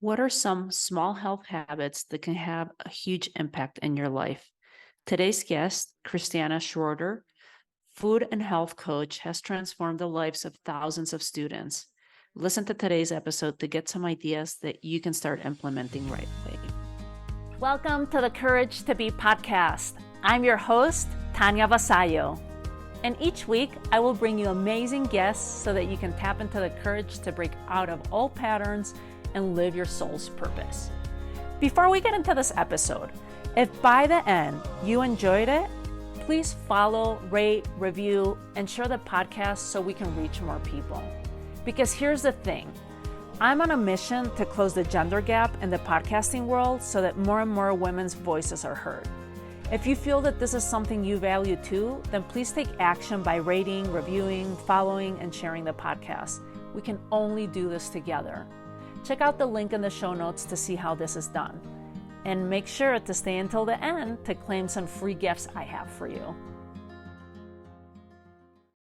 What are some small health habits that can have a huge impact in your life? Today's guest, Christiane Schroeder, food and health coach, has transformed the lives of thousands of students. Listen to today's episode to get some ideas that you can start implementing right away. Welcome to the Courage to Be podcast. I'm your host, Tanya Vasallo. And each week, I will bring you amazing guests so that you can tap into the courage to break out of old patterns and live your soul's purpose. Before we get into this episode, if by the end you enjoyed it, please follow, rate, review, and share the podcast so we can reach more people. Because here's the thing, I'm on a mission to close the gender gap in the podcasting world so that more and more women's voices are heard. If you feel that this is something you value too, then please take action by rating, reviewing, following, and sharing the podcast. We can only do this together. Check out the link in the show notes to see how this is done. And make sure to stay until the end to claim some free gifts I have for you.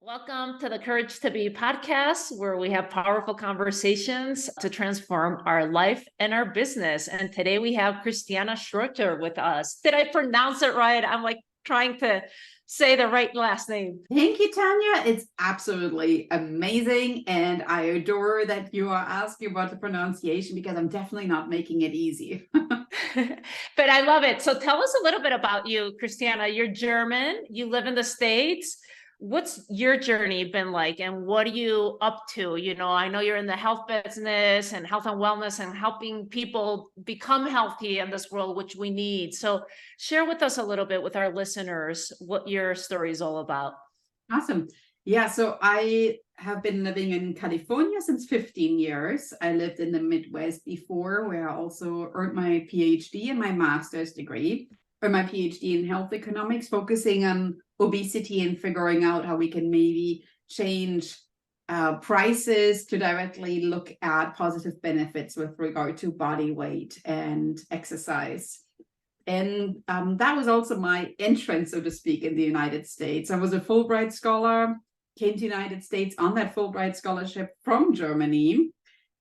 Welcome to the Courage to Be podcast, where we have powerful conversations to transform our life and our business. And today we have Christiane Schroeder with us. Did I pronounce it right? I'm like trying to say the right last name. Thank you, Tanya. It's absolutely amazing. And I adore that you are asking about the pronunciation because I'm definitely not making it easy. But I love it. So tell us a little bit about you, Christiane. You're German, you live in the States. What's your journey been like and what are you up to? You know, I know you're in the health business and health and wellness and helping people become healthy in this world, which we need. So share with us a little bit with our listeners what your story is all about. Awesome. Yeah, so I have been living in California since 15 years. I lived in the Midwest before, where I also earned my PhD and my master's degree, or my PhD in health economics, focusing on obesity and figuring out how we can maybe change prices to directly look at positive benefits with regard to body weight and exercise. And that was also my entrance, so to speak, in the United States. I was a Fulbright scholar, came to the United States on that Fulbright scholarship from Germany.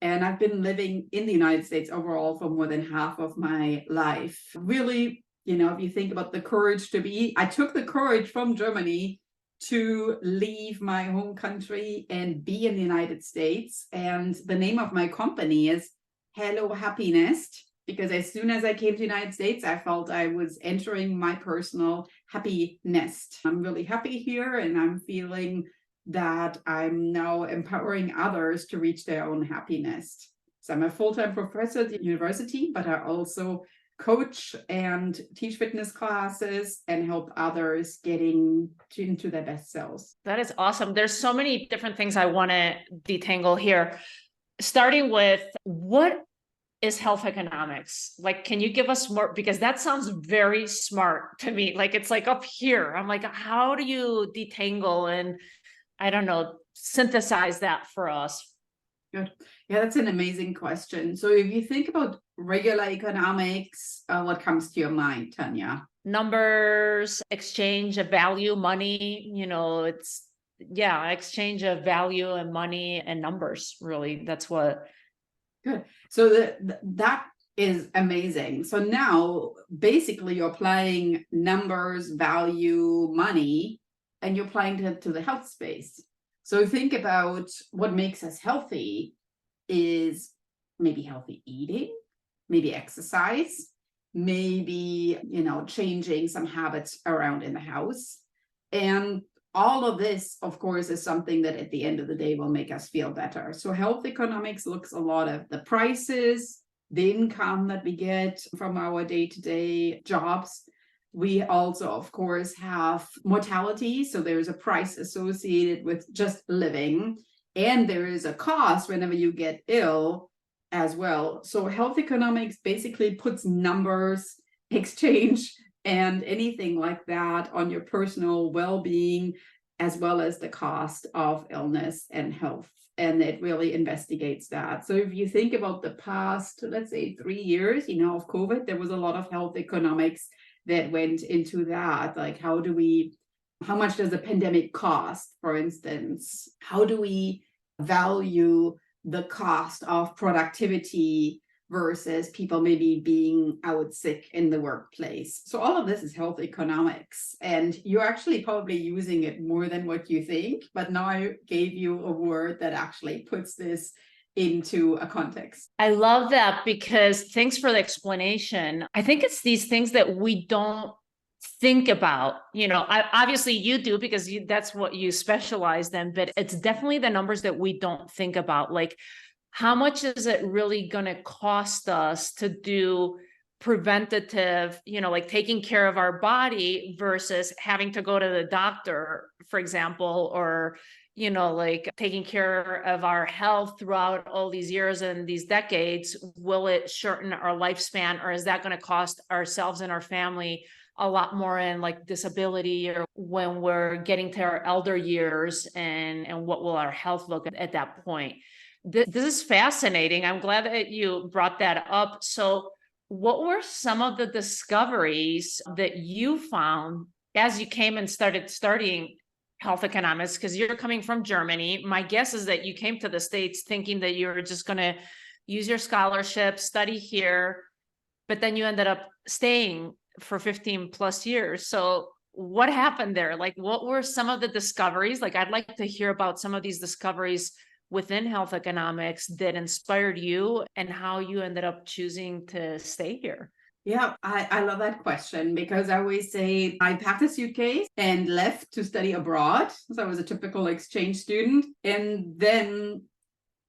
And I've been living in the United States overall for more than half of my life. Really, you know, if you think about the courage to be, I took the courage from Germany to leave my home country and be in the United States. And the name of my company is Hello Happiness, because as soon as I came to the United States, I felt I was entering my personal happy nest. I'm really happy here, and I'm feeling that I'm now empowering others to reach their own happiness. So I'm a full-time professor at the university, but I also coach and teach fitness classes and help others getting into their best selves. That is awesome. There's so many different things I want to detangle here, starting with what is health economics? Like, can you give us more? Because that sounds very smart to me. Like, it's like up here. I'm like, how do you detangle and, I don't know, synthesize that for us? Good. Yeah, that's an amazing question. So if you think about regular economics, what comes to your mind, Tanya? Numbers, exchange of value, money, you know, exchange of value and money and numbers, really. That's what. Good. So that is amazing. So now basically you're applying numbers, value, money, and you're applying to the health space. So think about what makes us healthy is maybe healthy eating, maybe exercise, maybe, you know, changing some habits around in the house. And all of this, of course, is something that at the end of the day will make us feel better. So health economics looks a lot at the prices, the income that we get from our day-to-day jobs. We also, of course, have mortality. So there's a price associated with just living. And there is a cost whenever you get ill as well. So health economics basically puts numbers, exchange, and anything like that on your personal well-being, as well as the cost of illness and health. And it really investigates that. So if you think about the past, let's say 3 years, you know, of COVID, there was a lot of health economics that went into that. Like, how much does the pandemic cost, for instance? How do we value the cost of productivity versus people maybe being out sick in the workplace. So all of this is health economics, and you're actually probably using it more than what you think. But now I gave you a word that actually puts this into a context. I love that, because thanks for the explanation. I think it's these things that we don't think about. Obviously you do, because that's what you specialize in, but it's definitely the numbers that we don't think about. Like, how much is it really going to cost us to do preventative, like taking care of our body versus having to go to the doctor, for example, or, like taking care of our health throughout all these years and these decades. Will it shorten our lifespan, or is that going to cost ourselves and our family a lot more in like disability, or when we're getting to our elder years, and what will our health look at that point? This is fascinating. I'm glad that you brought that up. So what were some of the discoveries that you found as you came and started studying health economics? Because you're coming from Germany. My guess is that you came to the States thinking that you were just going to use your scholarship, study here, but then you ended up staying for 15 plus years. So what happened there? Like, what were some of the discoveries? Like, I'd like to hear about some of these discoveries within health economics that inspired you, and how you ended up choosing to stay here. Yeah, I love that question, because I always say I packed a suitcase and left to study abroad. So I was a typical exchange student, and then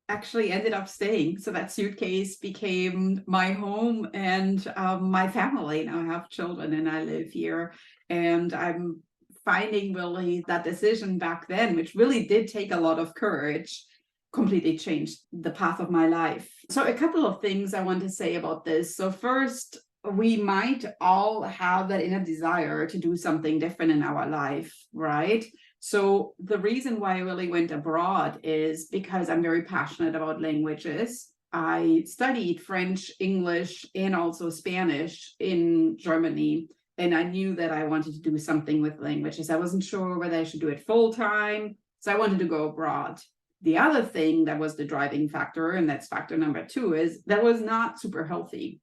actually ended up staying. So that suitcase became my home and my family. Now I have children and I live here, and I'm finding really that decision back then, which really did take a lot of courage, completely changed the path of my life. So a couple of things I want to say about this. So first, we might all have that inner desire to do something different in our life, right? So the reason why I really went abroad is because I'm very passionate about languages. I studied French, English, and also Spanish in Germany. And I knew that I wanted to do something with languages. I wasn't sure whether I should do it full time. So I wanted to go abroad. The other thing that was the driving factor, and that's factor number 2, is that was not super healthy.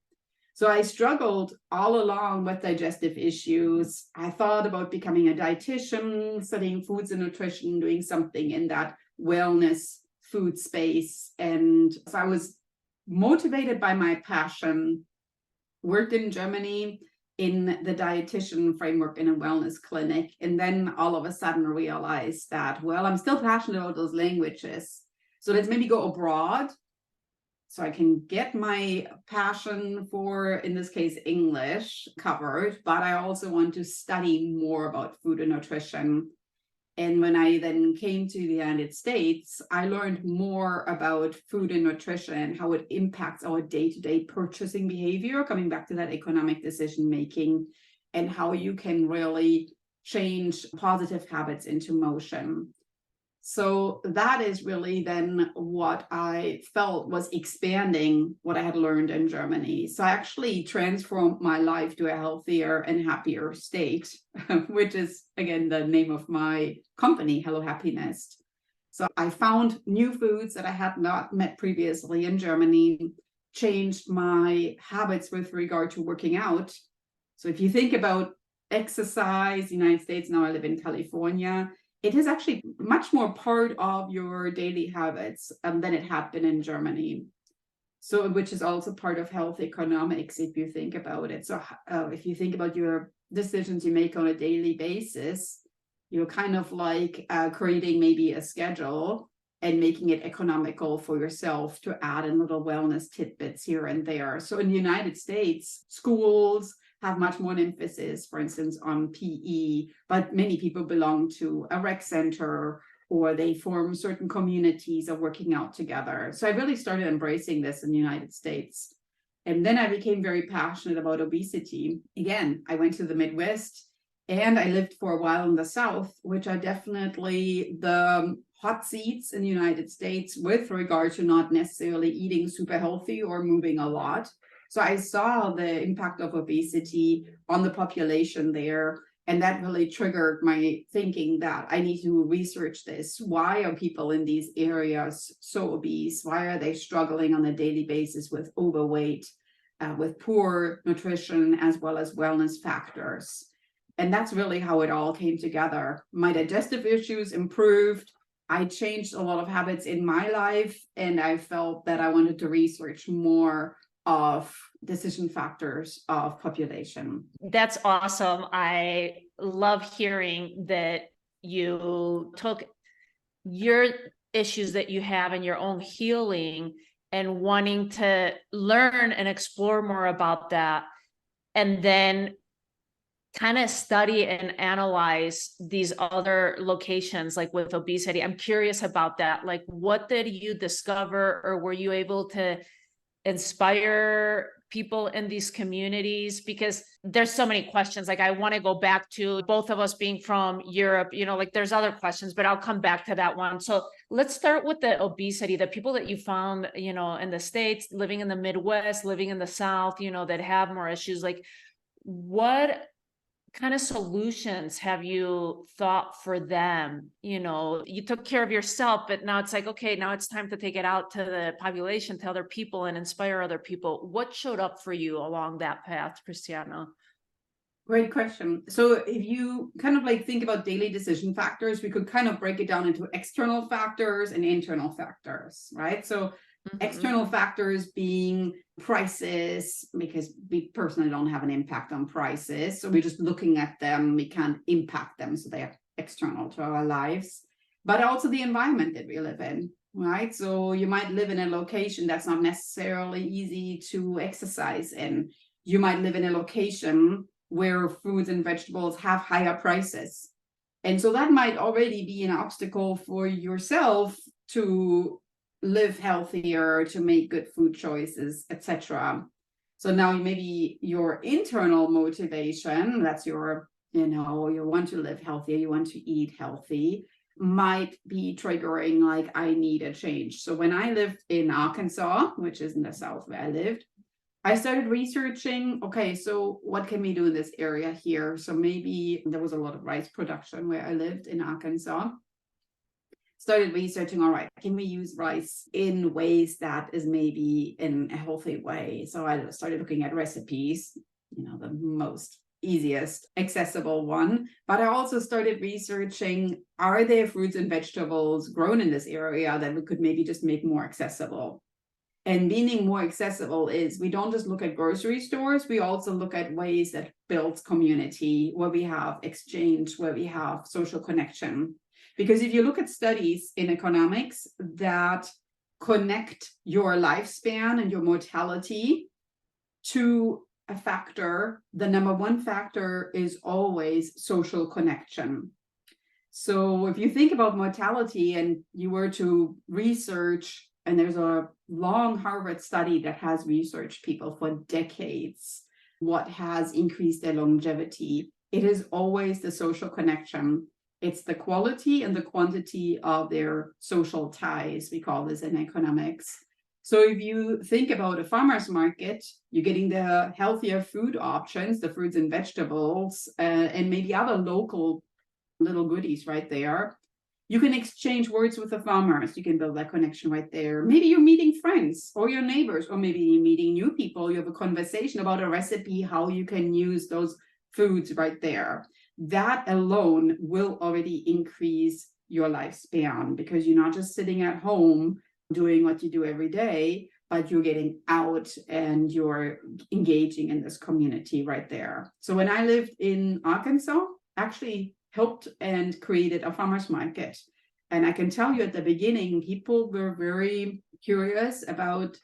So I struggled all along with digestive issues. I thought about becoming a dietitian, studying foods and nutrition, doing something in that wellness food space. And so I was motivated by my passion, worked in Germany in the dietitian framework in a wellness clinic, and then all of a sudden realized that, well, I'm still passionate about those languages. So let's maybe go abroad so I can get my passion for, in this case, English covered, but I also want to study more about food and nutrition. And when I then came to the United States, I learned more about food and nutrition, how it impacts our day-to-day purchasing behavior, coming back to that economic decision making, and how you can really change positive habits into motion. So that is really then what I felt was expanding what I had learned in Germany. So I actually transformed my life to a healthier and happier state, which is, again, the name of my company, Hello Happiness. So I found new foods that I had not met previously in Germany, changed my habits with regard to working out. So if you think about exercise, United States, now I live in California, it is actually much more part of your daily habits than it had been in Germany. So, which is also part of health economics, if you think about it. So if you think about your decisions you make on a daily basis, you're kind of like creating maybe a schedule and making it economical for yourself to add in little wellness tidbits here and there. So in the United States, schools have much more emphasis, for instance, on PE, but many people belong to a rec center, or they form certain communities of working out together. So I really started embracing this in the United States. And then I became very passionate about obesity. Again, I went to the Midwest and I lived for a while in the South, which are definitely the hot seats in the United States with regard to not necessarily eating super healthy or moving a lot. So I saw the impact of obesity on the population there. And that really triggered my thinking that I need to research this. Why are people in these areas so obese? Why are they struggling on a daily basis with overweight, with poor nutrition, as well as wellness factors? And that's really how it all came together. My digestive issues improved. I changed a lot of habits in my life, and I felt that I wanted to research more of decision factors of population. That's awesome. I love hearing that you took your issues that you have and your own healing and wanting to learn and explore more about that, and then kind of study and analyze these other locations, like with obesity. I'm curious about that. Like, what did you discover, or were you able to inspire people in these communities? Because there's so many questions. Like, I want to go back to both of us being from Europe, like there's other questions, but I'll come back to that one. So let's start with the obesity, the people that you found, in the States, living in the Midwest, living in the South, that have more issues. Like, what kind of solutions have you thought for them? You took care of yourself, but now it's like, okay, now it's time to take it out to the population, to other people, and inspire other people. What showed up for you along that path, Christiane? Great question. So if you kind of like think about daily decision factors, we could kind of break it down into external factors and internal factors, right? So external factors being prices, because we personally don't have an impact on prices. So we're just looking at them. We can't impact them. So they are external to our lives, but also the environment that we live in, right? So you might live in a location that's not necessarily easy to exercise in. You might live in a location where foods and vegetables have higher prices. And so that might already be an obstacle for yourself to live healthier, to make good food choices, etc. So now maybe your internal motivation, that's your, you want to live healthier, you want to eat healthy, might be triggering like, I need a change. So when I lived in Arkansas, which is in the South where I lived, I started researching, okay, so what can we do in this area here? So maybe there was a lot of rice production where I lived in Arkansas. Started researching, all right, can we use rice in ways that is maybe in a healthy way? So I started looking at recipes, the most easiest, accessible one. But I also started researching, are there fruits and vegetables grown in this area that we could maybe just make more accessible? And meaning more accessible is we don't just look at grocery stores, we also look at ways that build community, where we have exchange, where we have social connection. Because if you look at studies in economics that connect your lifespan and your mortality to a factor, the number one factor is always social connection. So if you think about mortality and you were to research, and there's a long Harvard study that has researched people for decades, what has increased their longevity, it is always the social connection. It's the quality and the quantity of their social ties. We call this in economics. So if you think about a farmer's market, you're getting the healthier food options, the fruits and vegetables, and maybe other local little goodies right there. You can exchange words with the farmers. You can build that connection right there. Maybe you're meeting friends or your neighbors, or maybe you're meeting new people. You have a conversation about a recipe, how you can use those foods right there. That alone will already increase your lifespan, because you're not just sitting at home doing what you do every day, but you're getting out and you're engaging in this community right there. So when I lived in Arkansas, actually helped and created a farmer's market. And I can tell you at the beginning, people were very curious about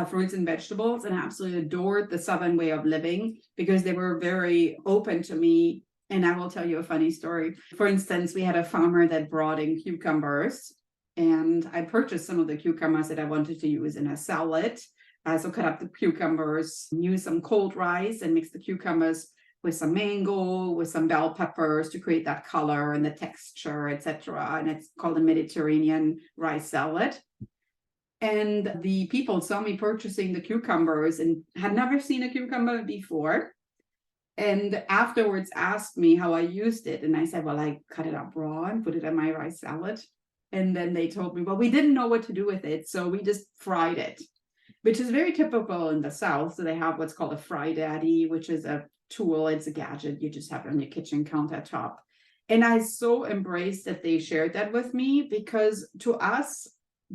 fruits and vegetables, and absolutely adored the Southern way of living, because they were very open to me. And I will tell you a funny story. For instance, we had a farmer that brought in cucumbers, and I purchased some of the cucumbers that I wanted to use in a salad. So cut up the cucumbers, use some cold rice, and mix the cucumbers with some mango, with some bell peppers to create that color and the texture, etc. And it's called a Mediterranean rice salad. And the people saw me purchasing the cucumbers and had never seen a cucumber before. and afterwards asked me how I used it. And I said, well, I cut it up raw and put it in my rice salad. And then they told me, well, we didn't know what to do with it, so we just fried it, which is very typical in the South. So they have what's called a fry daddy, which is a tool, it's a gadget you just have on your kitchen countertop. And I so embraced that they shared that with me, because to us,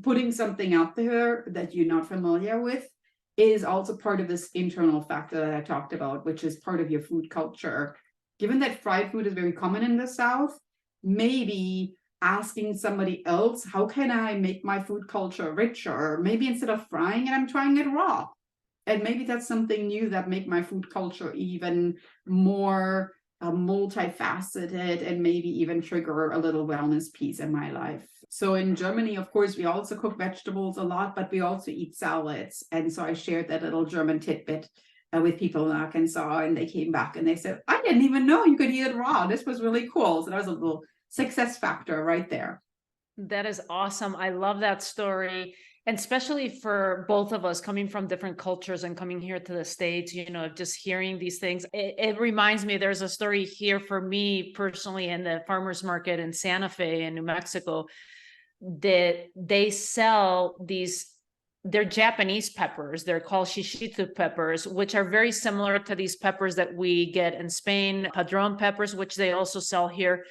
putting something out there that you're not familiar with is also part of this internal factor that I talked about, which is part of your food culture. Given that fried food is very common in the South, maybe asking somebody else, how can I make my food culture richer? Maybe instead of frying it, I'm trying it raw. And maybe that's something new that make my food culture even more multifaceted, and maybe even trigger a little wellness piece in my life. So in Germany, of course, we also cook vegetables a lot, but we also eat salads. And so I shared that little German tidbit with people in Arkansas, and they came back and they said, I didn't even know you could eat it raw. This was really cool. So that was a little success factor right there. That is awesome. I love that story. And especially for both of us coming from different cultures and coming here to the States, just hearing these things, it reminds me, there's a story here for me personally in the farmer's market in Santa Fe in New Mexico, that they sell they're Japanese peppers. They're called shishito peppers, which are very similar to these peppers that we get in Spain, padron peppers, which they also sell here.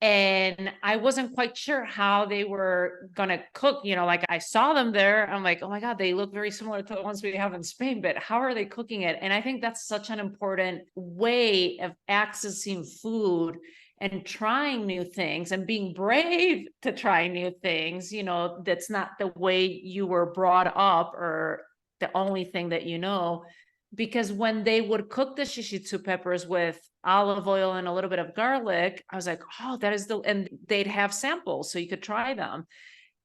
And I wasn't quite sure how they were going to cook, like I saw them there. I'm like, oh my God, they look very similar to the ones we have in Spain, but how are they cooking it? And I think that's such an important way of accessing food and trying new things and being brave to try new things. That's not the way you were brought up or the only thing that because when they would cook the shishito peppers with olive oil and a little bit of garlic, I was like, oh, and they'd have samples so you could try them.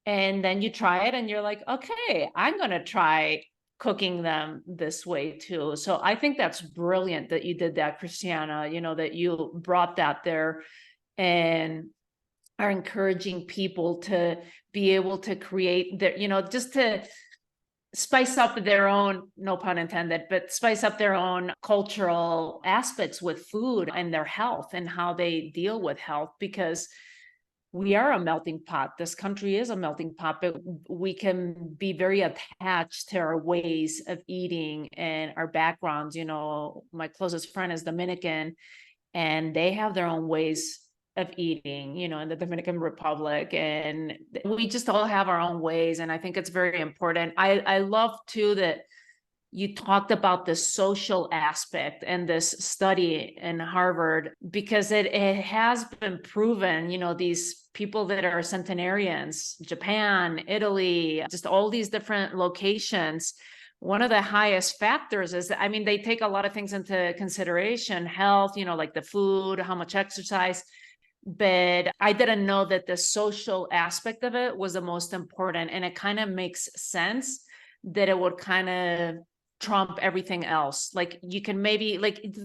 And then you try it and you're like, okay, I'm going to try cooking them this way too. So I think that's brilliant that you did that, Christiana, that you brought that there and are encouraging people to be able to create their, just to spice up their own, no pun intended, but spice up their own cultural aspects with food and their health and how they deal with health, because we are a melting pot. This country is a melting pot, but we can be very attached to our ways of eating and our backgrounds. My closest friend is Dominican, and they have their own ways of eating, in the Dominican Republic, and we just all have our own ways. And I think it's very important. I love too that you talked about the social aspect and this study in Harvard, because it has been proven, these people that are centenarians, Japan, Italy, just all these different locations, one of the highest factors is that, they take a lot of things into consideration, health, like the food, how much exercise, but I didn't know that the social aspect of it was the most important. And it kind of makes sense that it would kind of trump everything else. Like you can maybe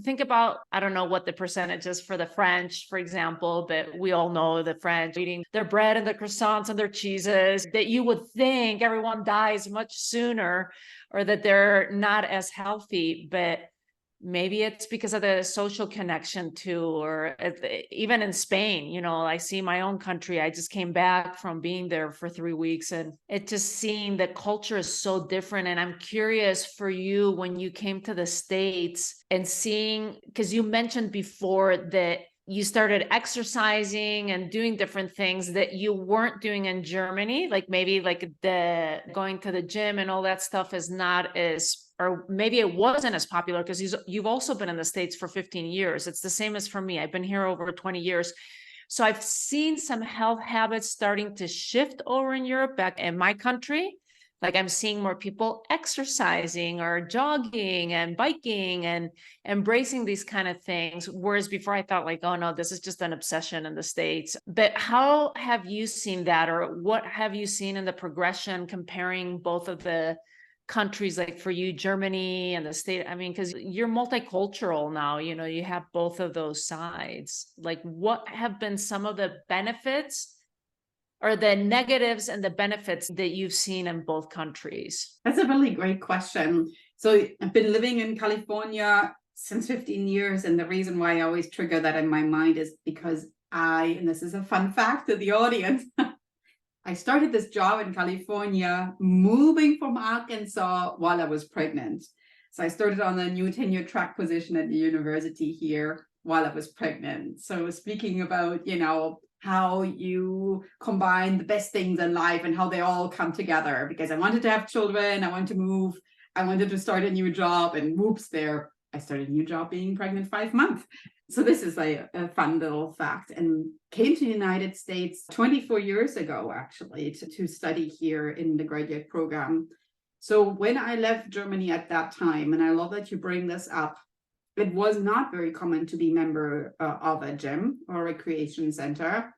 think about, I don't know what the percentage is for the French, for example, but we all know the French eating their bread and the croissants and their cheeses, that you would think everyone dies much sooner or that they're not as healthy, but maybe it's because of the social connection too, or even in Spain, I see my own country. I just came back from being there for 3 weeks, and it just seeing the culture is so different. And I'm curious for you, when you came to the States and seeing, because you mentioned before that you started exercising and doing different things that you weren't doing in Germany, like maybe like the going to the gym and all that stuff is not as, or maybe it wasn't as popular, because you've also been in the States for 15 years. It's the same as for me. I've been here over 20 years. So I've seen some health habits starting to shift over in Europe, back in my country. Like I'm seeing more people exercising or jogging and biking and embracing these kind of things. Whereas before I thought like, oh no, this is just an obsession in the States. But how have you seen that, or what have you seen in the progression comparing both of the countries, like for you, Germany and the State? Because you're multicultural now, you have both of those sides. Like what have been some of the benefits or the negatives and the benefits that you've seen in both countries? That's a really great question. So I've been living in California since 15 years. And the reason why I always trigger that in my mind is because and this is a fun fact to the audience, I started this job in California, moving from Arkansas while I was pregnant. So I started on a new tenure track position at the university here while I was pregnant. So speaking about, how you combine the best things in life and how they all come together, because I wanted to have children, I wanted to move, I wanted to start a new job, and whoops, there, I started a new job being pregnant 5 months. So this is a fun little fact, and came to the United States 24 years ago, actually, to study here in the graduate program. So when I left Germany at that time, and I love that you bring this up, it was not very common to be member of a gym or recreation center.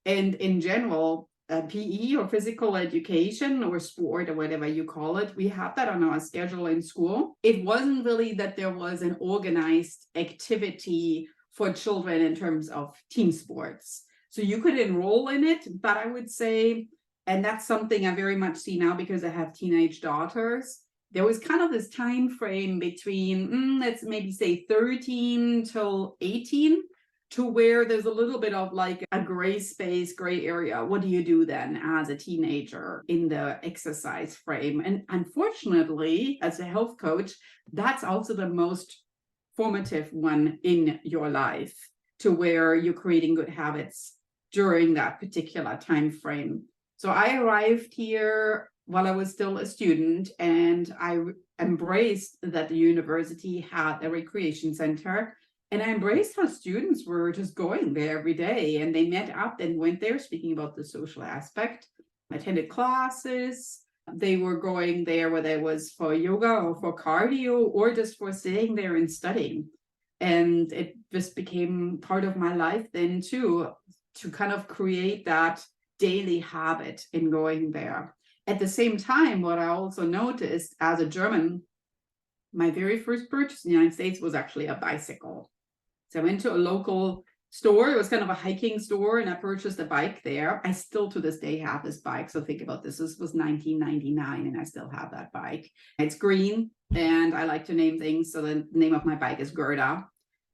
And in general, PE or physical education or sport or whatever you call it, we had that on our schedule in school. It wasn't really that there was an organized activity for children in terms of team sports. So you could enroll in it, but I would say, and that's something I very much see now because I have teenage daughters, there was kind of this time frame between, let's maybe say 13 till 18, to where there's a little bit of like a gray space, gray area. What do you do then as a teenager in the exercise frame? And unfortunately, as a health coach, that's also the most formative one in your life, to where you're creating good habits during that particular time frame. So I arrived here while I was still a student, and I embraced that the university had a recreation center, and I embraced how students were just going there every day, and they met up and went there, speaking about the social aspect, attended classes. They were going there, whether it was for yoga or for cardio or just for sitting there and studying. And it just became part of my life then too, to kind of create that daily habit in going there. At the same time, what I also noticed as a German, my very first purchase in the United States was actually a bicycle. So I went to a local store. It was kind of a hiking store, and I purchased a bike there. I still to this day have this bike. So think about this. This was 1999, and I still have that bike. It's green, and I like to name things. So the name of my bike is Gerda.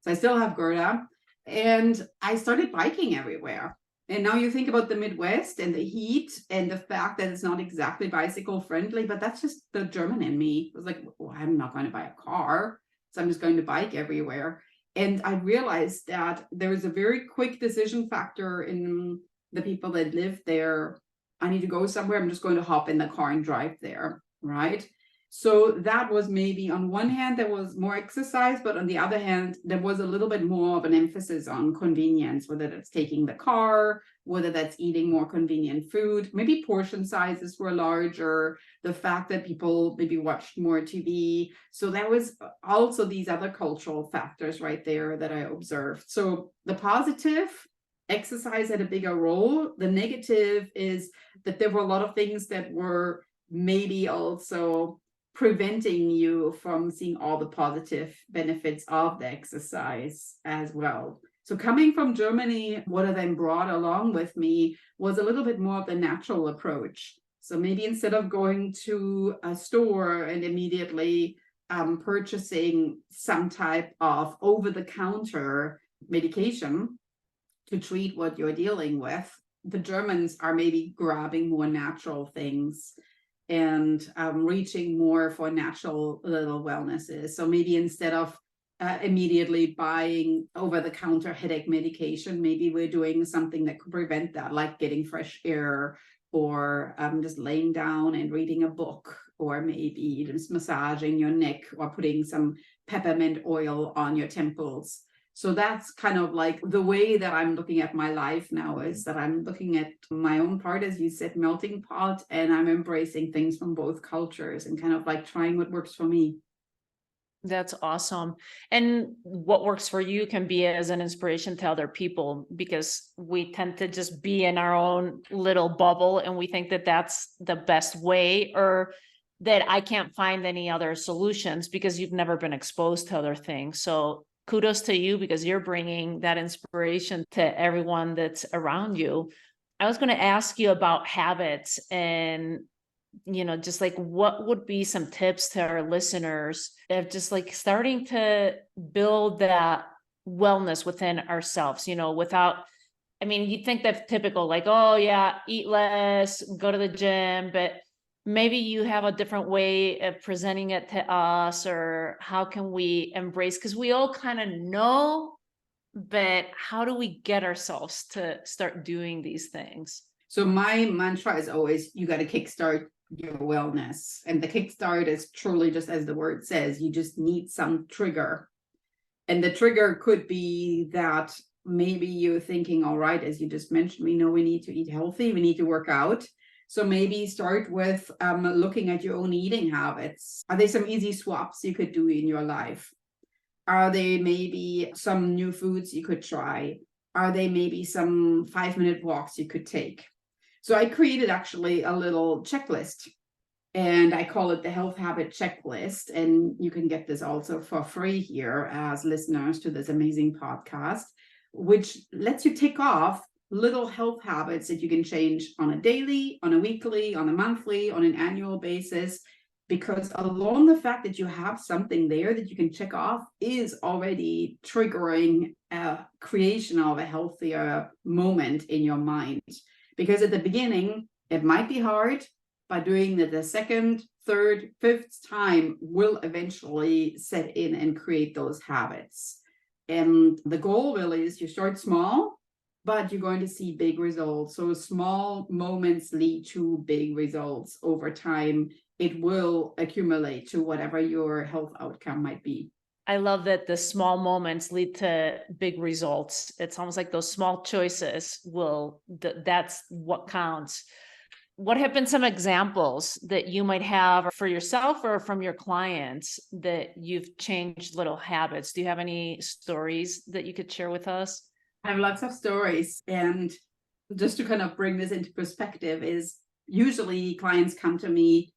So I still have Gerda. And I started biking everywhere. And now you think about the Midwest and the heat and the fact that it's not exactly bicycle friendly, but that's just the German in me. It was like, well, I'm not going to buy a car, so I'm just going to bike everywhere. And I realized that there was a very quick decision factor in the people that live there. I need to go somewhere, I'm just going to hop in the car and drive there, right? So that was maybe on one hand, there was more exercise, but on the other hand, there was a little bit more of an emphasis on convenience, whether that's taking the car, whether that's eating more convenient food, maybe portion sizes were larger, the fact that people maybe watched more TV. So that was also these other cultural factors right there that I observed. So the positive, exercise had a bigger role. The negative is that there were a lot of things that were maybe also preventing you from seeing all the positive benefits of the exercise as well. So coming from Germany, what I then brought along with me was a little bit more of the natural approach. So maybe instead of going to a store and immediately purchasing some type of over-the-counter medication to treat what you're dealing with, the Germans are maybe grabbing more natural things and reaching more for natural little wellnesses. So maybe instead of immediately buying over-the-counter headache medication, maybe we're doing something that could prevent that, like getting fresh air, or just laying down and reading a book, or maybe just massaging your neck, or putting some peppermint oil on your temples. So that's kind of like the way that I'm looking at my life now, is that I'm looking at my own part, as you said, melting pot, and I'm embracing things from both cultures and kind of like trying what works for me. That's awesome. And what works for you can be as an inspiration to other people, because we tend to just be in our own little bubble and we think that that's the best way, or that I can't find any other solutions because you've never been exposed to other things. So kudos to you, because you're bringing that inspiration to everyone that's around you. I was going to ask you about habits, and just like what would be some tips to our listeners of just like starting to build that wellness within ourselves, without, I mean, you think that typical, like, oh yeah, eat less, go to the gym, but maybe you have a different way of presenting it to us, or how can we embrace, because we all kind of know, but how do we get ourselves to start doing these things? So my mantra is always, you got to kickstart your wellness. And the kickstart is truly just as the word says, you just need some trigger. And the trigger could be that maybe you're thinking, all right, as you just mentioned, we know we need to eat healthy, we need to work out. So maybe start with looking at your own eating habits. Are there some easy swaps you could do in your life? Are there maybe some new foods you could try? Are there maybe some 5-minute walks you could take? So I created actually a little checklist, and I call it the health habit checklist. And you can get this also for free here as listeners to this amazing podcast, which lets you tick off little health habits that you can change on a daily, on a weekly, on a monthly, on an annual basis. Because alone the fact that you have something there that you can check off is already triggering a creation of a healthier moment in your mind. Because at the beginning, it might be hard, but doing it the second, third, fifth time will eventually set in and create those habits. And the goal really is you start small, but you're going to see big results. So small moments lead to big results over time. It will accumulate to whatever your health outcome might be. I love that the small moments lead to big results. It's almost like those small choices that's what counts. What have been some examples that you might have for yourself or from your clients that you've changed little habits? Do you have any stories that you could share with us? I have lots of stories. And just to kind of bring this into perspective is usually clients come to me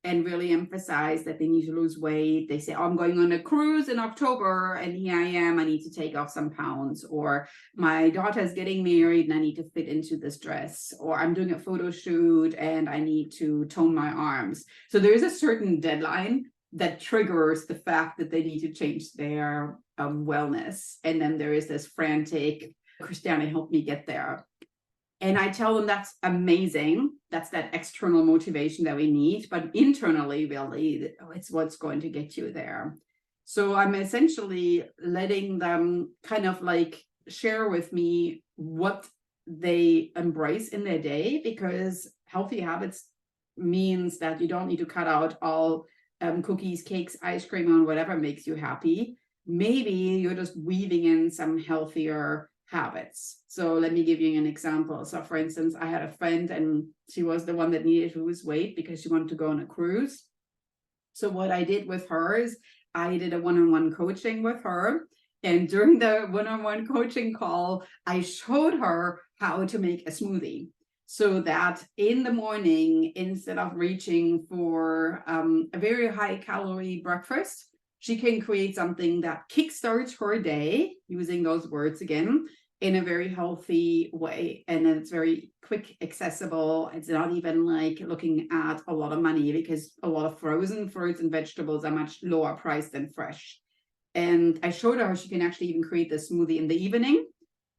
and really emphasize that they need to lose weight. They say, oh, I'm going on a cruise in October and here I am, I need to take off some pounds, or my daughter's getting married and I need to fit into this dress, or I'm doing a photo shoot and I need to tone my arms. So there is a certain deadline that triggers the fact that they need to change their wellness. And then there is this frantic, Christiane, help me get there. And I tell them that's amazing. That's that external motivation that we need. But internally, really, it's what's going to get you there. So I'm essentially letting them kind of like share with me what they embrace in their day, because healthy habits means that you don't need to cut out all cookies, cakes, ice cream, and whatever makes you happy. Maybe you're just weaving in some healthier habits. So let me give you an example. So for instance, I had a friend and she was the one that needed to lose weight because she wanted to go on a cruise. So what I did with her is I did a one-on-one coaching with her. And during the one-on-one coaching call, I showed her how to make a smoothie, so that in the morning, instead of reaching for a very high calorie breakfast, she can create something that kickstarts her day, using those words again, in a very healthy way. And then it's very quick, accessible. It's not even like looking at a lot of money, because a lot of frozen fruits and vegetables are much lower priced than fresh. And I showed her how she can actually even create the smoothie in the evening.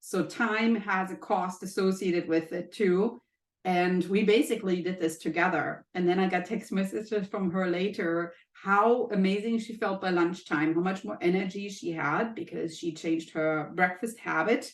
So time has a cost associated with it too. And we basically did this together. And then I got text messages from her later, how amazing she felt by lunchtime, how much more energy she had because she changed her breakfast habit,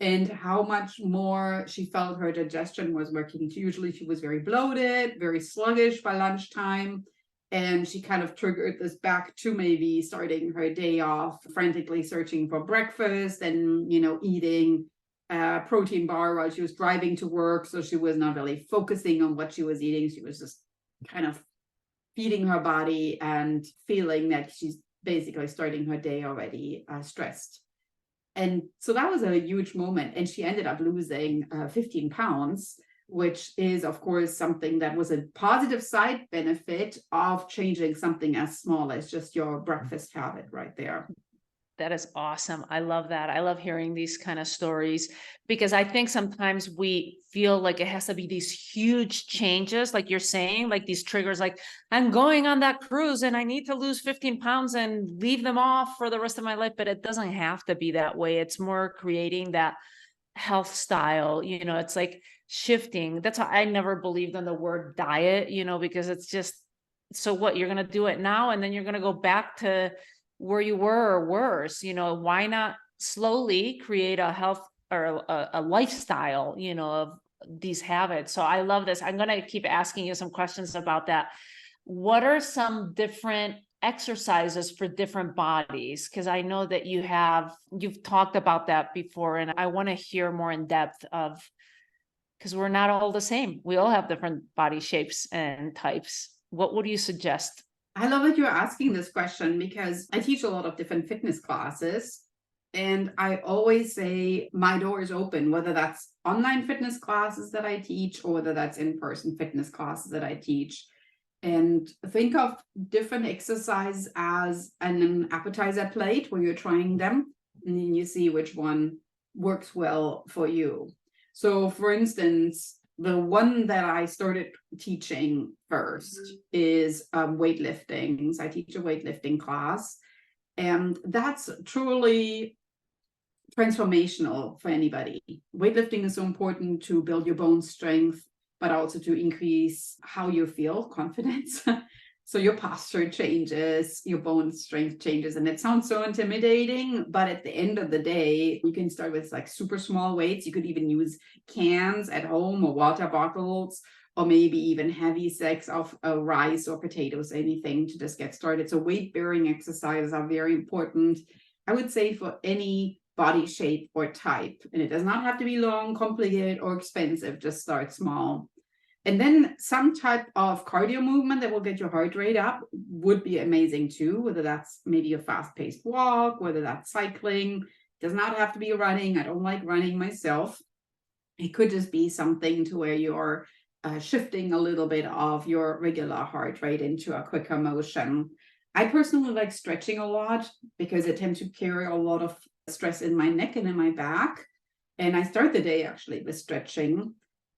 and how much more she felt her digestion was working. Usually she was very bloated, very sluggish by lunchtime. And she kind of triggered this back to maybe starting her day off frantically searching for breakfast and, eating a protein bar while she was driving to work. So she was not really focusing on what she was eating. She was just kind of feeding her body and feeling that she's basically starting her day already stressed. And so that was a huge moment. And she ended up losing 15 pounds, which is, of course, something that was a positive side benefit of changing something as small as just your breakfast habit right there. That is awesome. I love that. I love hearing these kind of stories because I think sometimes we feel like it has to be these huge changes, like you're saying, like these triggers, like I'm going on that cruise and I need to lose 15 pounds and leave them off for the rest of my life. But it doesn't have to be that way. It's more creating that health style, it's like shifting. That's why I never believed in the word diet, because it's just, so what, you're going to do it now and then you're going to go back to where you were or worse. Why not slowly create a health or a lifestyle, of these habits? So I love this. I'm going to keep asking you some questions about that. What are some different exercises for different bodies? Because I know that you've talked about that before, and I want to hear more in depth of, because we're not all the same. We all have different body shapes and types. What would you suggest? I love that you're asking this question because I teach a lot of different fitness classes. And I always say my door is open, whether that's online fitness classes that I teach or whether that's in-person fitness classes that I teach. And think of different exercises as an appetizer plate where you're trying them and then you see which one works well for you. So for instance, the one that I started teaching first is weightlifting. So I teach a weightlifting class, and that's truly transformational for anybody. Weightlifting is so important to build your bone strength, but also to increase how you feel, confidence. So your posture changes, your bone strength changes, and it sounds so intimidating, but at the end of the day, you can start with like super small weights. You could even use cans at home or water bottles, or maybe even heavy sacks of rice or potatoes, anything to just get started. So weight-bearing exercises are very important, I would say, for any body shape or type. And it does not have to be long, complicated, or expensive. Just start small. And then some type of cardio movement that will get your heart rate up would be amazing too, whether that's maybe a fast-paced walk, whether that's cycling. It does not have to be running. I don't like running myself. It could just be something to where you're shifting a little bit of your regular heart rate into a quicker motion. I personally like stretching a lot because I tend to carry a lot of stress in my neck and in my back. And I start the day actually with stretching.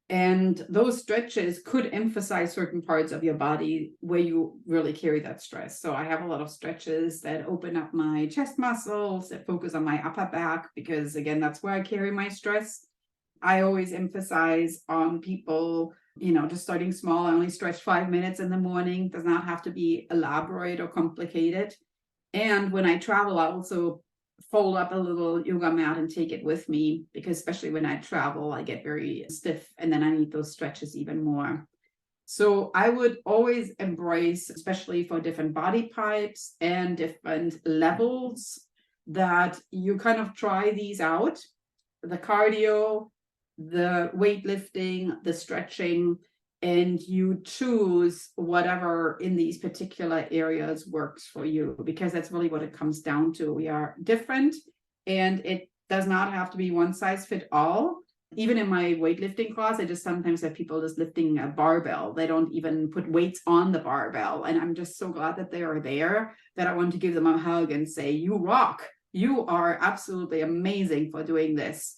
And those stretches could emphasize certain parts of your body where you really carry that stress. So I have a lot of stretches that open up my chest muscles, that focus on my upper back, because again, that's where I carry my stress. I always emphasize on people, just starting small. I only stretch 5 minutes in the morning. Does not have to be elaborate or complicated. And when I travel, I also fold up a little yoga mat and take it with me, because especially when I travel, I get very stiff and then I need those stretches even more. So I would always embrace, especially for different body types and different levels, that you kind of try these out, the cardio, the weightlifting, the stretching, and you choose whatever in these particular areas works for you, because that's really what it comes down to. We are different, and it does not have to be one size fit all. Even in my weightlifting class, I just sometimes have people just lifting a barbell. They don't even put weights on the barbell. And I'm just so glad that they are there, that I want to give them a hug and say, you rock. You are absolutely amazing for doing this.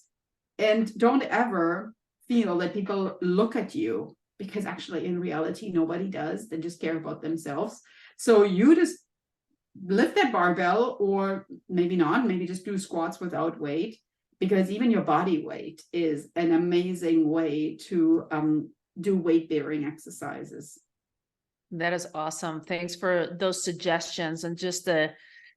And don't ever feel that people look at you, because actually in reality, nobody does. They just care about themselves. So you just lift that barbell, or maybe not, maybe just do squats without weight, because even your body weight is an amazing way to do weight-bearing exercises. That is awesome. Thanks for those suggestions, and just the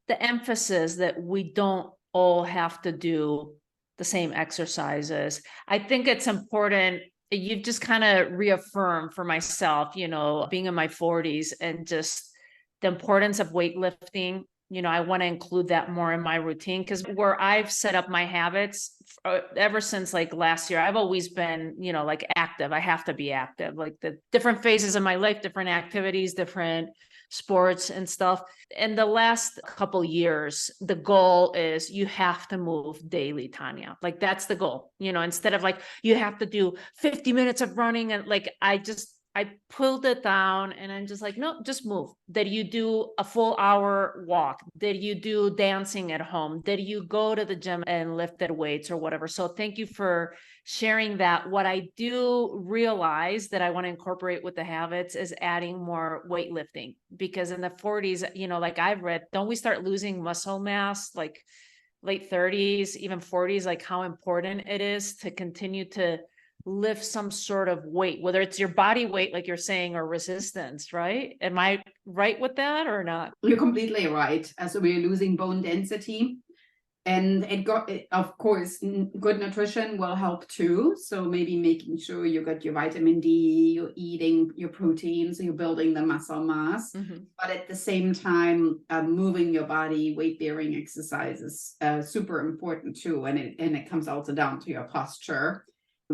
emphasis that we don't all have to do the same exercises. I think it's important. You just kind of reaffirm for myself, being in my 40s, and just the importance of weightlifting. I want to include that more in my routine, because where I've set up my habits ever since like last year, I've always been, like active. I have to be active, like the different phases of my life, different activities, different sports and stuff. In the last couple years, the goal is you have to move daily, Tanya. Like that's the goal, instead of like, you have to do 50 minutes of running. And like, I pulled it down and I'm just like, no, just move. Did you do a full hour walk? Did you do dancing at home? Did you go to the gym and lifted weights or whatever? So thank you for sharing that. What I do realize that I want to incorporate with the habits is adding more weightlifting, because in the 40s, like I've read, don't we start losing muscle mass like late 30s, even 40s, like how important it is to continue to lift some sort of weight, whether it's your body weight, like you're saying, or resistance, right? Am I right with that or not? You're completely right. So we're losing bone density. And of course, good nutrition will help too. So maybe making sure you got your vitamin D, you're eating your protein, so you're building the muscle mass. But at the same time, moving your body, weight-bearing exercises, super important too. And it comes also down to your posture,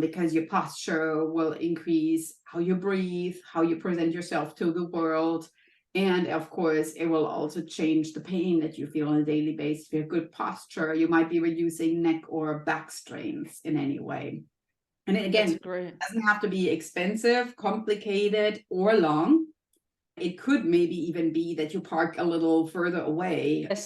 because your posture will increase how you breathe, how you present yourself to the world. And of course, it will also change the pain that you feel on a daily basis. If you have good posture, you might be reducing neck or back strains in any way. And again, it doesn't have to be expensive, complicated, or long. It could maybe even be that you park a little further away to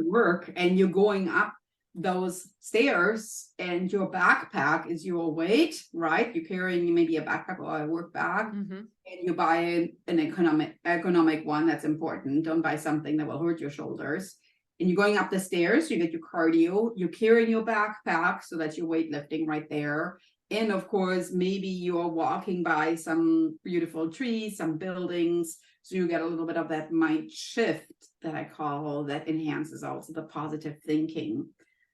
work and you're going up those stairs and your backpack is your weight, right? You're carrying maybe a backpack or a work bag, and you buy an economic one. That's important. Don't buy something that will hurt your shoulders. And you're going up the stairs, you get your cardio, you're carrying your backpack, so that's your weightlifting right there. And of course, maybe you're walking by some beautiful trees, some buildings, so you get a little bit of that mind shift that I call, that enhances also the positive thinking.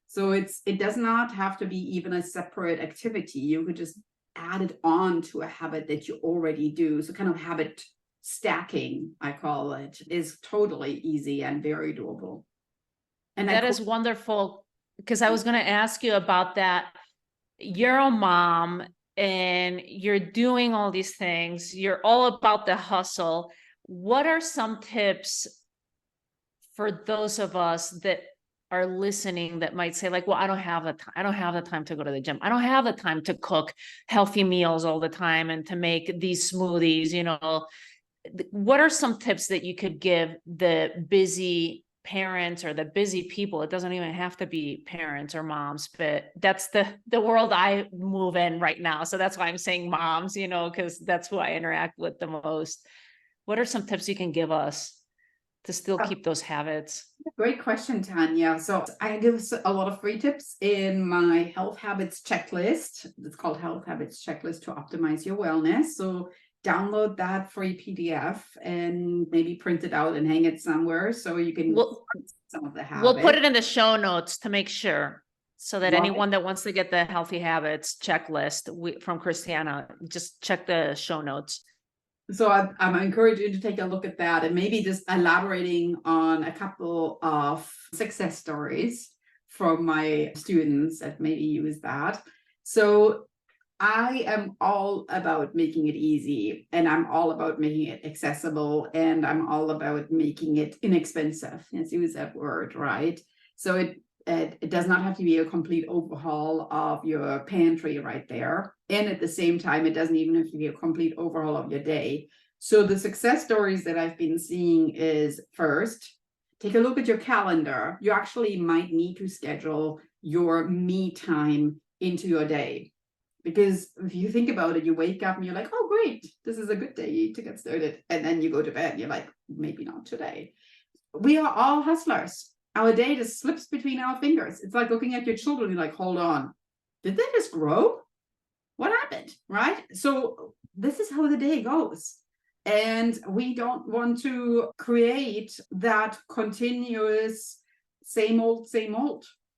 So it does not have to be even a separate activity. You could just add it on to a habit that you already do. So kind of habit stacking, I call it, is totally easy and very doable. And that is wonderful, because I was going to ask you about that. You're a mom and you're doing all these things. You're all about the hustle. What are some tips for those of us that are listening that might say, like, well, I don't have the time. I don't have the time to go to the gym. I don't have the time to cook healthy meals all the time and to make these smoothies, what are some tips that you could give the busy parents or the busy people? It doesn't even have to be parents or moms, but that's the world I move in right now. So that's why I'm saying moms, because that's who I interact with the most. What are some tips you can give us to still keep those habits? Great question, Tanya. So I give a lot of free tips in my health habits checklist. It's called Health Habits Checklist to Optimize Your Wellness. So download that free PDF and maybe print it out and hang it somewhere so you can some of the habits. We'll put it in the show notes to make sure, so that anyone that wants to get the healthy habits checklist from Christiane, just check the show notes. So I'm encouraging you to take a look at that, and maybe just elaborating on a couple of success stories from my students that maybe use that. So I am all about making it easy, and I'm all about making it accessible, and I'm all about making it inexpensive. Let's use that word, right? So it does not have to be a complete overhaul of your pantry right there. And at the same time, it doesn't even have to be a complete overhaul of your day. So the success stories that I've been seeing is, first, take a look at your calendar. You actually might need to schedule your me time into your day. Because if you think about it, you wake up and you're like, oh, great, this is a good day to get started. And then you go to bed and you're like, maybe not today. We are all hustlers. Our day just slips between our fingers. It's like looking at your children. You're like, hold on, did they just grow? What happened, right? So this is how the day goes. And we don't want to create that continuous same old.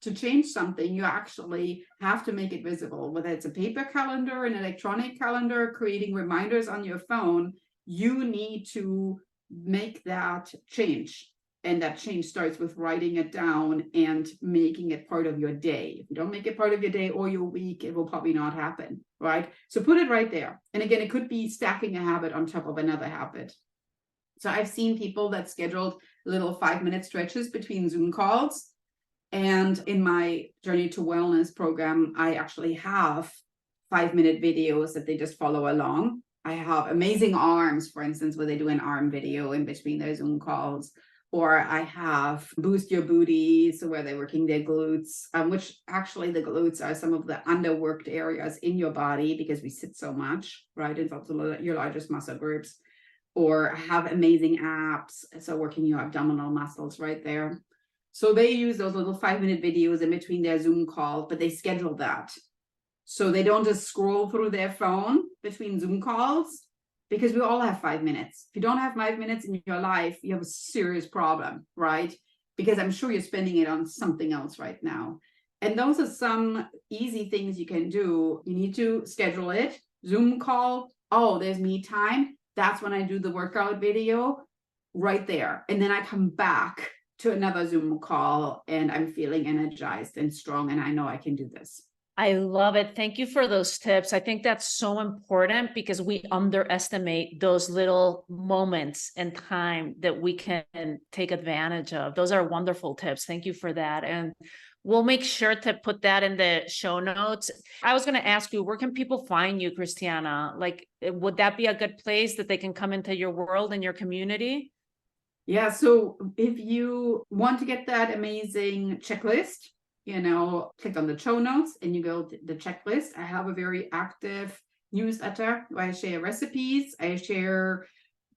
To change something, you actually have to make it visible, whether it's a paper calendar, an electronic calendar, creating reminders on your phone. You need to make that change. And that change starts with writing it down and making it part of your day. If you don't make it part of your day or your week, it will probably not happen, right? So put it right there. And again, it could be stacking a habit on top of another habit. So I've seen people that scheduled little 5-minute stretches between Zoom calls. And in my Journey to Wellness program, I actually have 5-minute videos that they just follow along. I have amazing arms, for instance, where they do an arm video in between their Zoom calls. Or I have boost your booty, so where they're working their glutes, which actually the glutes are some of the underworked areas in your body because we sit so much, right? It's also your largest muscle groups. Or I have amazing abs, so working your abdominal muscles right there. So they use those little 5-minute videos in between their Zoom calls, but they schedule that. So they don't just scroll through their phone between Zoom calls, because we all have 5 minutes. If you don't have 5 minutes in your life, you have a serious problem, right? Because I'm sure you're spending it on something else right now. And those are some easy things you can do. You need to schedule it. Zoom call. Oh, there's me time. That's when I do the workout video right there. And then I come back to another Zoom call and I'm feeling energized and strong. And I know I can do this. I love it. Thank you for those tips. I think that's so important because we underestimate those little moments and time that we can take advantage of. Those are wonderful tips. Thank you for that. And we'll make sure to put that in the show notes. I was going to ask you, where can people find you, Christiane? Like, would that be a good place that they can come into your world and your community? Yeah. So if you want to get that amazing checklist, click on the show notes and you go to the checklist. I have a very active newsletter where I share recipes. I share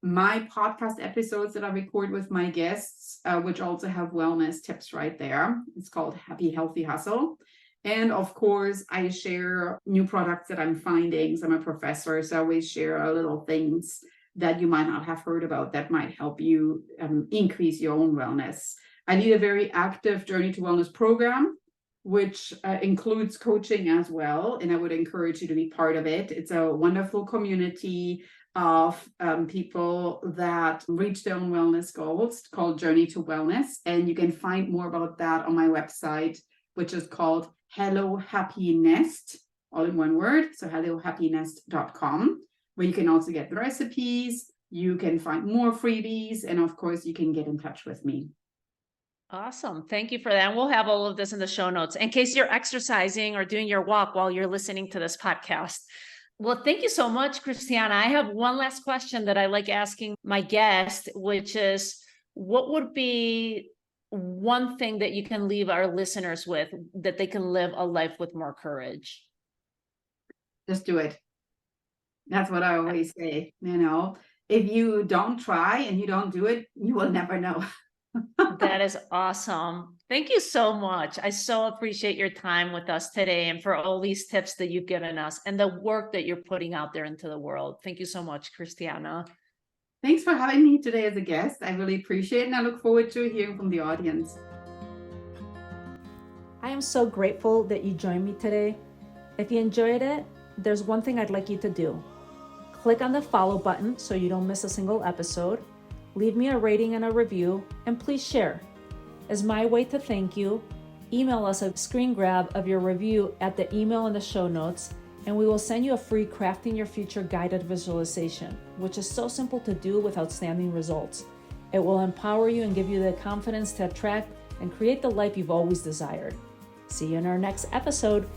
my podcast episodes that I record with my guests, which also have wellness tips right there. It's called Happy Healthy Hustle. And of course, I share new products that I'm finding. So I'm a professor, so I always share little things that you might not have heard about that might help you increase your own wellness. I lead a very active Journey to Wellness program, which includes coaching as well. And I would encourage you to be part of it. It's a wonderful community of people that reach their own wellness goals called Journey to Wellness. And you can find more about that on my website, which is called Hello Happy Nest, all in one word. So hellohappynest.com, where you can also get the recipes. You can find more freebies. And of course, you can get in touch with me. Awesome. Thank you for that. And we'll have all of this in the show notes in case you're exercising or doing your walk while you're listening to this podcast. Well, thank you so much, Christiane. I have one last question that I like asking my guest, which is, what would be one thing that you can leave our listeners with that they can live a life with more courage? Just do it. That's what I always say. If you don't try and you don't do it, you will never know. That is awesome. Thank you so much. I so appreciate your time with us today and for all these tips that you've given us and the work that you're putting out there into the world. Thank you so much, Christiane. Thanks for having me today as a guest. I really appreciate it, and I look forward to hearing from the audience. I am so grateful that you joined me today. If you enjoyed it, there's one thing I'd like you to do. Click on the follow button so you don't miss a single episode. Leave me a rating and a review, and please share. As my way to thank you, email us a screen grab of your review at the email in the show notes, and we will send you a free Crafting Your Future guided visualization, which is so simple to do with outstanding results. It will empower you and give you the confidence to attract and create the life you've always desired. See you in our next episode.